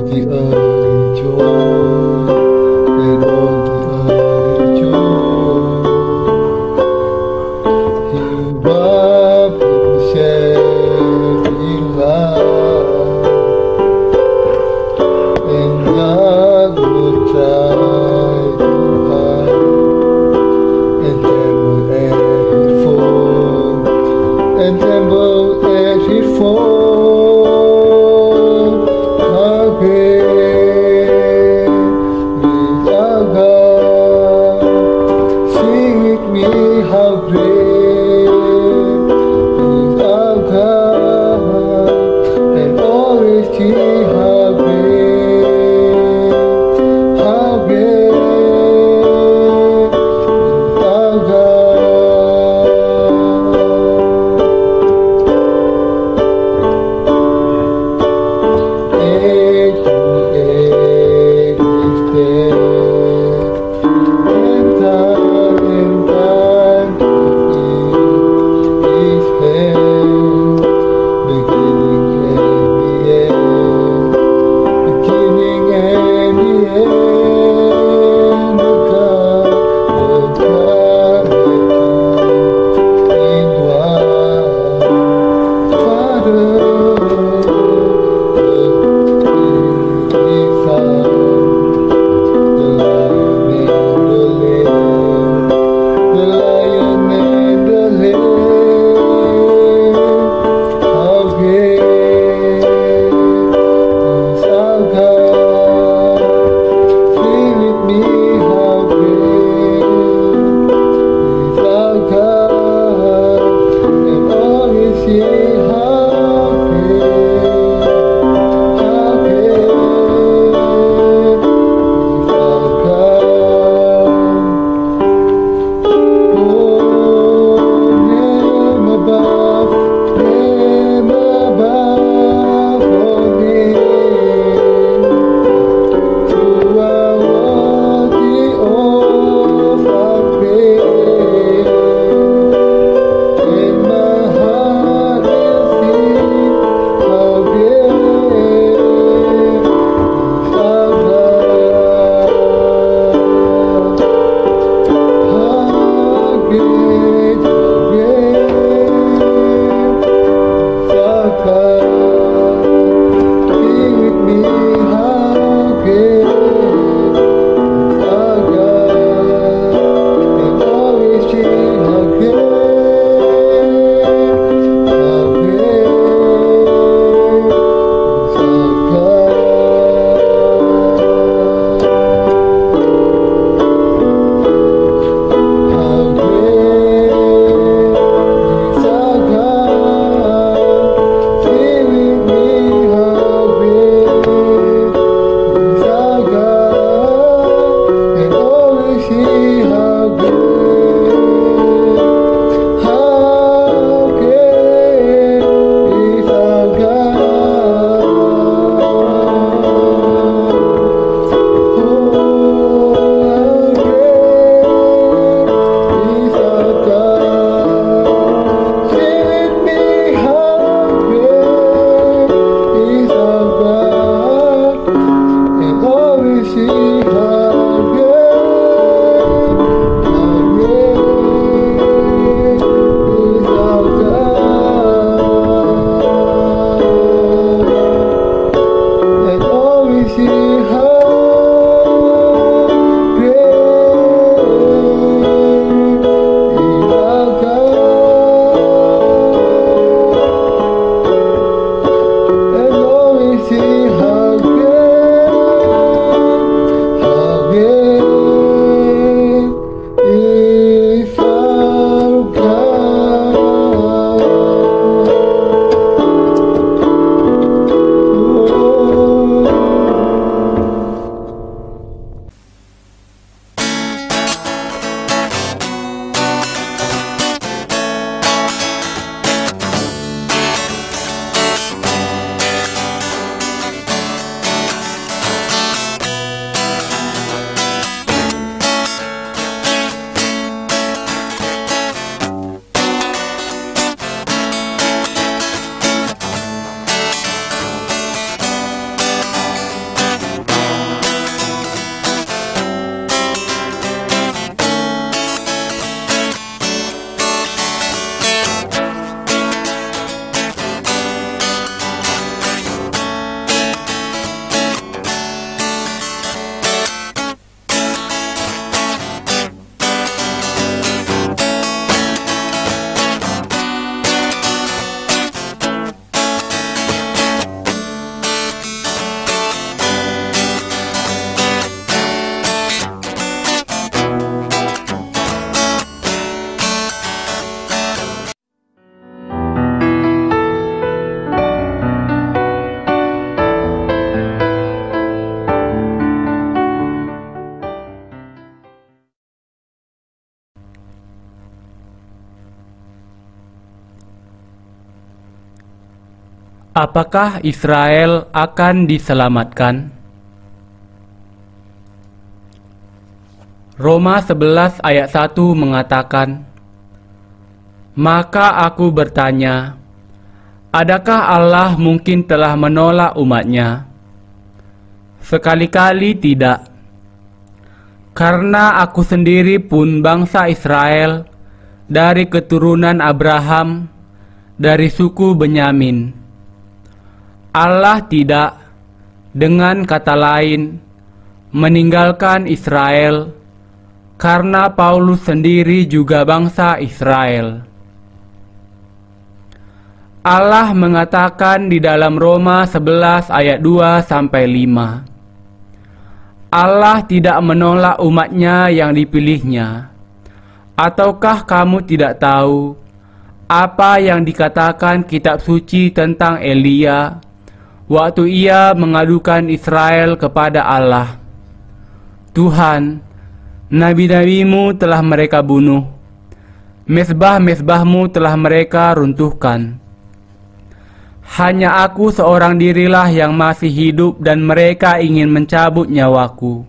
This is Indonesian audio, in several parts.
the early joy, and all the early joy. He wrapped himself in love, and God would try to hide, and tremble as he fall, and tremble as he fall. How great is our God? Sing with me, how great is our God, and always He, how great is our God. Age to age is there, and time to eat His hand, beginning and the end, beginning and the end, the God in one, Father. Apakah Israel akan diselamatkan? Roma 11 ayat 1 mengatakan, "Maka aku bertanya, adakah Allah mungkin telah menolak umatnya? Sekali-kali tidak. Karena aku sendiri pun bangsa Israel, dari keturunan Abraham, dari suku Benyamin. Allah tidak, dengan kata lain, meninggalkan Israel, karena Paulus sendiri juga bangsa Israel." Allah mengatakan di dalam Roma 11 ayat 2-5, Allah tidak menolak umatnya yang dipilihnya. Ataukah kamu tidak tahu apa yang dikatakan kitab suci tentang Elia waktu ia mengadukan Israel kepada Allah? "Tuhan, nabi-nabimu telah mereka bunuh, mezbah-mezbahmu telah mereka runtuhkan. Hanya aku seorang dirilah yang masih hidup dan mereka ingin mencabut nyawaku."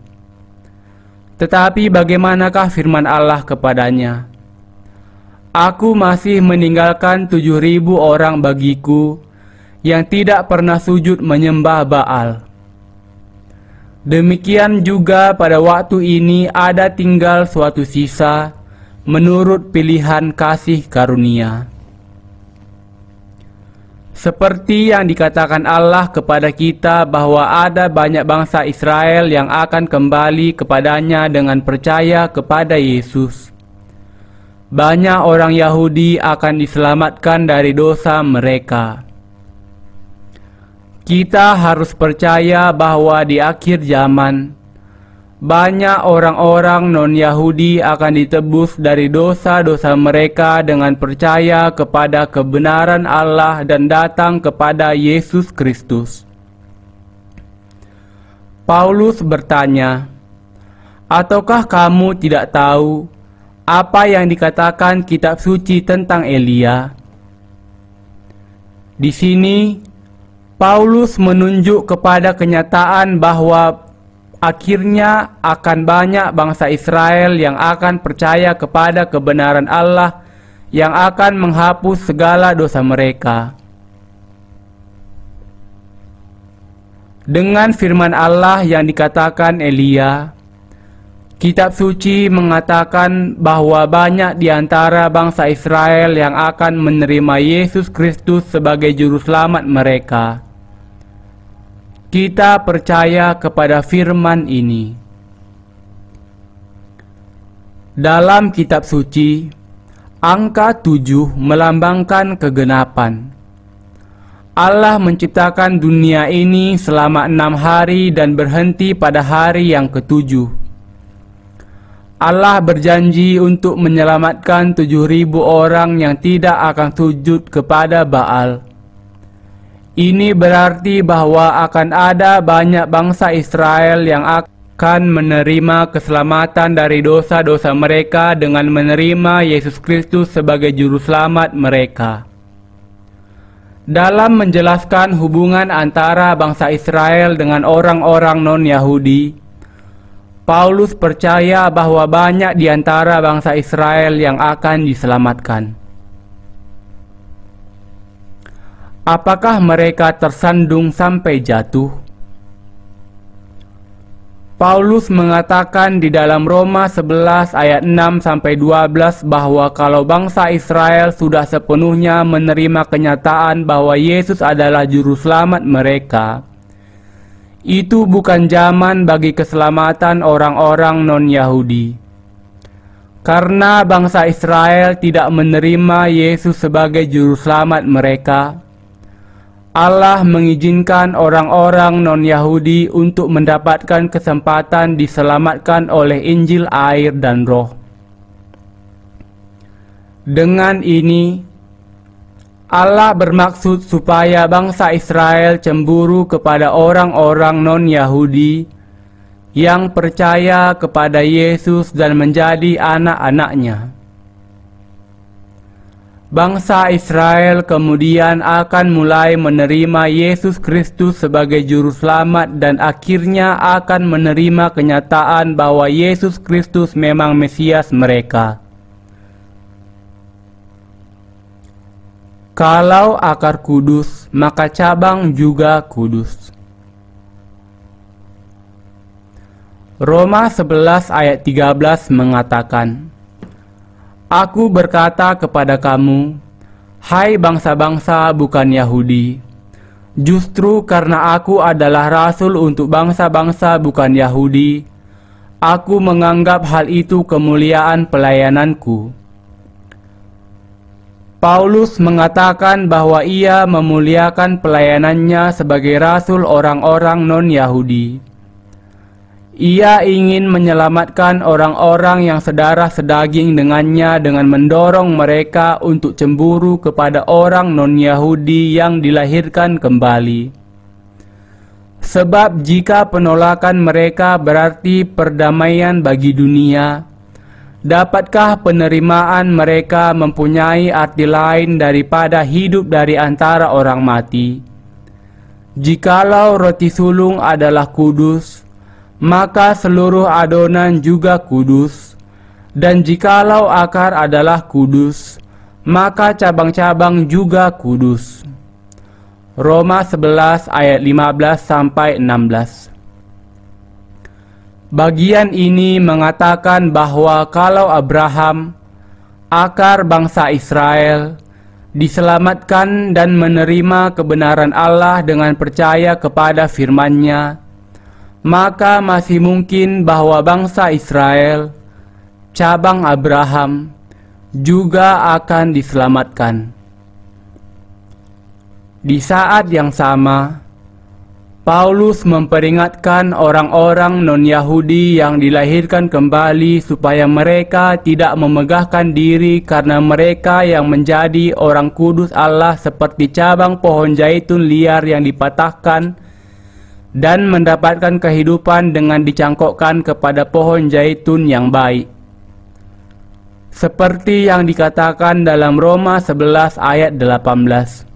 Tetapi bagaimanakah firman Allah kepadanya? "Aku masih meninggalkan 7.000 orang bagiku yang tidak pernah sujud menyembah Baal. Demikian juga pada waktu ini ada tinggal suatu sisa menurut pilihan kasih karunia." Seperti yang dikatakan Allah kepada kita bahwa ada banyak bangsa Israel yang akan kembali kepadanya dengan percaya kepada Yesus. Banyak orang Yahudi akan diselamatkan dari dosa mereka. Kita harus percaya bahwa di akhir zaman, banyak orang-orang non-Yahudi akan ditebus dari dosa-dosa mereka dengan percaya kepada kebenaran Allah dan datang kepada Yesus Kristus. Paulus bertanya, "Ataukah kamu tidak tahu apa yang dikatakan kitab suci tentang Elia?" Di sini, Paulus menunjuk kepada kenyataan bahwa akhirnya akan banyak bangsa Israel yang akan percaya kepada kebenaran Allah yang akan menghapus segala dosa mereka. Dengan firman Allah yang dikatakan Elia, kitab suci mengatakan bahwa banyak di antara bangsa Israel yang akan menerima Yesus Kristus sebagai juru selamat mereka. Kita percaya kepada firman ini. Dalam kitab suci, angka 7 melambangkan kegenapan. Allah menciptakan dunia ini selama 6 hari dan berhenti pada hari yang ke-7. Allah berjanji untuk menyelamatkan 7.000 orang yang tidak akan sujud kepada Baal. Ini berarti bahwa akan ada banyak bangsa Israel yang akan menerima keselamatan dari dosa-dosa mereka dengan menerima Yesus Kristus sebagai juru selamat mereka. Dalam menjelaskan hubungan antara bangsa Israel dengan orang-orang non-Yahudi, Paulus percaya bahwa banyak di antara bangsa Israel yang akan diselamatkan. Apakah mereka tersandung sampai jatuh? Paulus mengatakan di dalam Roma 11 ayat 6-12 bahwa kalau bangsa Israel sudah sepenuhnya menerima kenyataan bahwa Yesus adalah juru selamat mereka, itu bukan zaman bagi keselamatan orang-orang non-Yahudi. Karena bangsa Israel tidak menerima Yesus sebagai juru selamat mereka, Allah mengizinkan orang-orang non-Yahudi untuk mendapatkan kesempatan diselamatkan oleh Injil air dan Roh. Dengan ini, Allah bermaksud supaya bangsa Israel cemburu kepada orang-orang non-Yahudi yang percaya kepada Yesus dan menjadi anak-anaknya. Bangsa Israel kemudian akan mulai menerima Yesus Kristus sebagai Juru Selamat dan akhirnya akan menerima kenyataan bahwa Yesus Kristus memang Mesias mereka. Kalau akar kudus, maka cabang juga kudus. Roma 11 ayat 13 mengatakan, Aku berkata kepada kamu, hai bangsa-bangsa bukan Yahudi, justru karena aku adalah rasul untuk bangsa-bangsa bukan Yahudi, aku menganggap hal itu kemuliaan pelayananku. Paulus mengatakan bahwa ia memuliakan pelayanannya sebagai rasul orang-orang non-Yahudi. Ia ingin menyelamatkan orang-orang yang sedarah sedaging dengannya dengan mendorong mereka untuk cemburu kepada orang non-Yahudi yang dilahirkan kembali. Sebab jika penolakan mereka berarti perdamaian bagi dunia, dapatkah penerimaan mereka mempunyai arti lain daripada hidup dari antara orang mati? Jikalau roti sulung adalah kudus, maka seluruh adonan juga kudus, dan jikalau akar adalah kudus, maka cabang-cabang juga kudus. Roma 11 ayat 15-16. Bagian ini mengatakan bahwa kalau Abraham, akar bangsa Israel, diselamatkan dan menerima kebenaran Allah dengan percaya kepada firman-Nya, maka masih mungkin bahwa bangsa Israel, cabang Abraham, juga akan diselamatkan. Di saat yang sama, Paulus memperingatkan orang-orang non-Yahudi yang dilahirkan kembali supaya mereka tidak memegahkan diri karena mereka yang menjadi orang kudus Allah seperti cabang pohon zaitun liar yang dipatahkan dan mendapatkan kehidupan dengan dicangkokkan kepada pohon zaitun yang baik. Seperti yang dikatakan dalam Roma 11 ayat 18.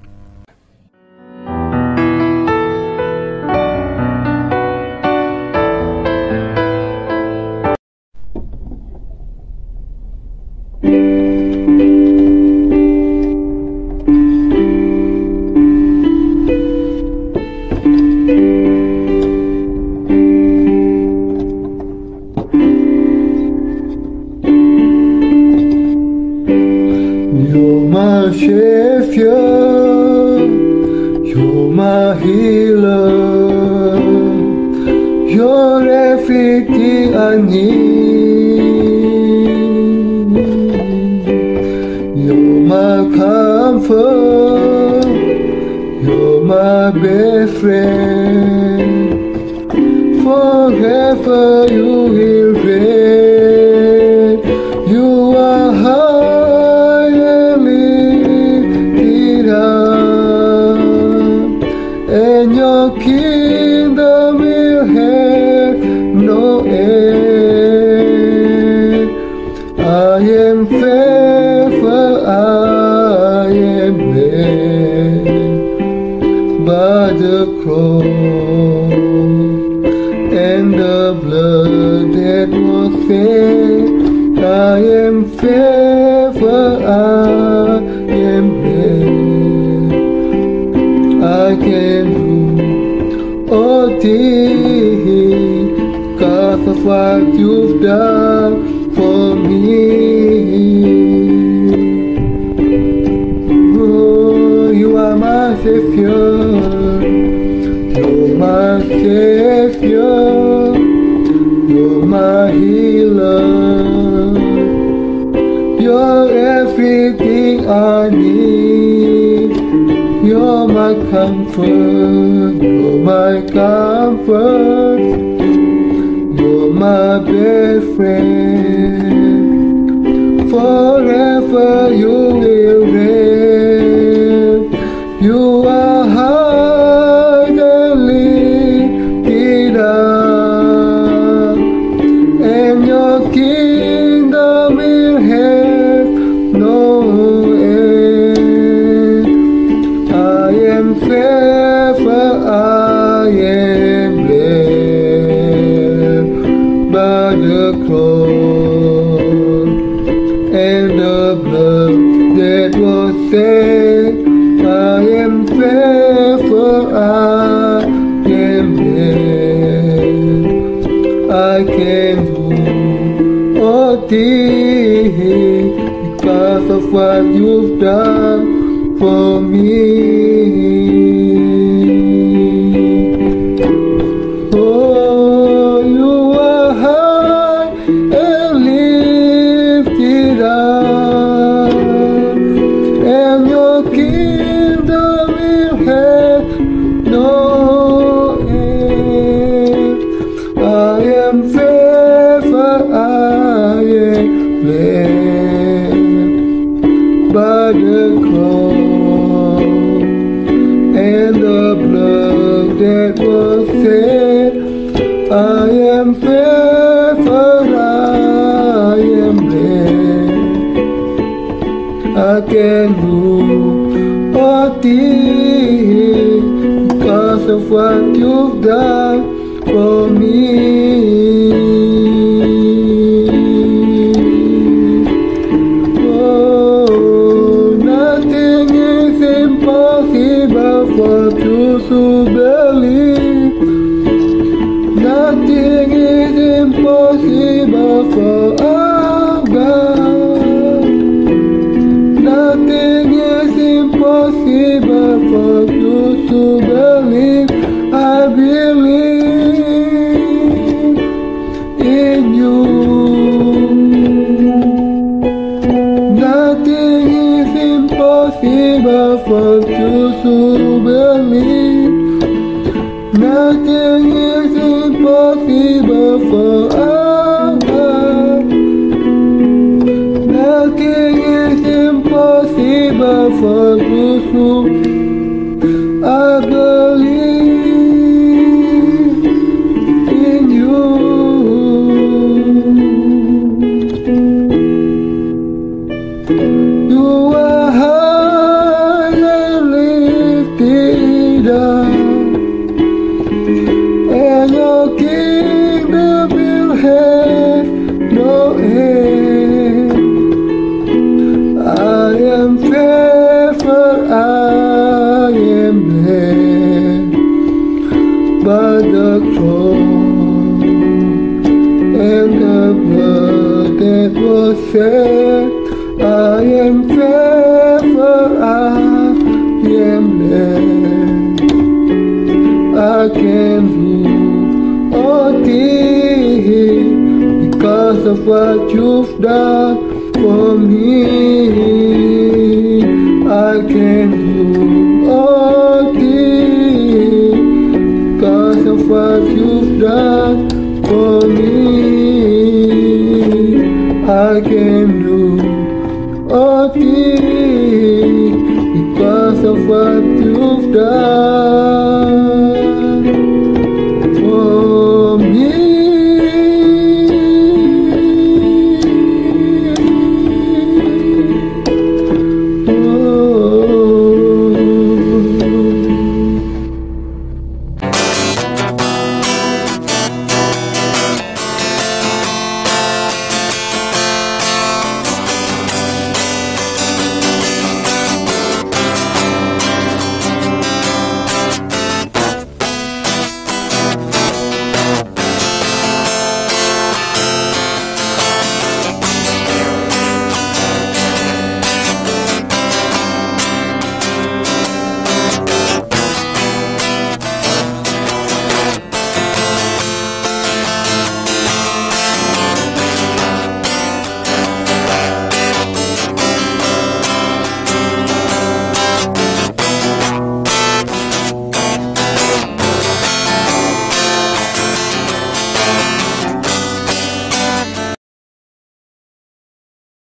You're my Savior, you're my healer, you're everything I need. You're my comfort, you're my best friend. Forever you will reign. You are high and lifted up, and your kingdom will have no end. I am faithful, I am led by the cross and the blood that was shed. I am faithful, I am blessed. I can do all things because of what you've done for me. Oh, you are my Savior, you're my Savior, you're my healer. You're everything I need. You're my comfort, you're my comfort. You're my best friend. Forever you will reign. You are high and lifted up, and your kingdom will have no end. things because of what you've done for me. Oh, you are high and lifted up, and your kingdom will have no end. I am favored, I am blessed by the cross and the blood that was shed. I am favored, I am blessed. I can do all things because of what you've done for me. Oh, nothing is impossible for those who believe. Nothing is impossible for our God. Nothing is impossible for those who believe. I believe in you. Nothing is impossible for those who believe. Nothing is impossible for our God. Nothing is impossible for those who I believe in you. You are high and lifted up, and your kingdom will have no end. I am favored, I am blessed by the cross and the blood that was shed. I am favored, I am blessed. I can do all things because of what you've done for me. I can do all things because of what you've done for me. I can do all things because of what you've done.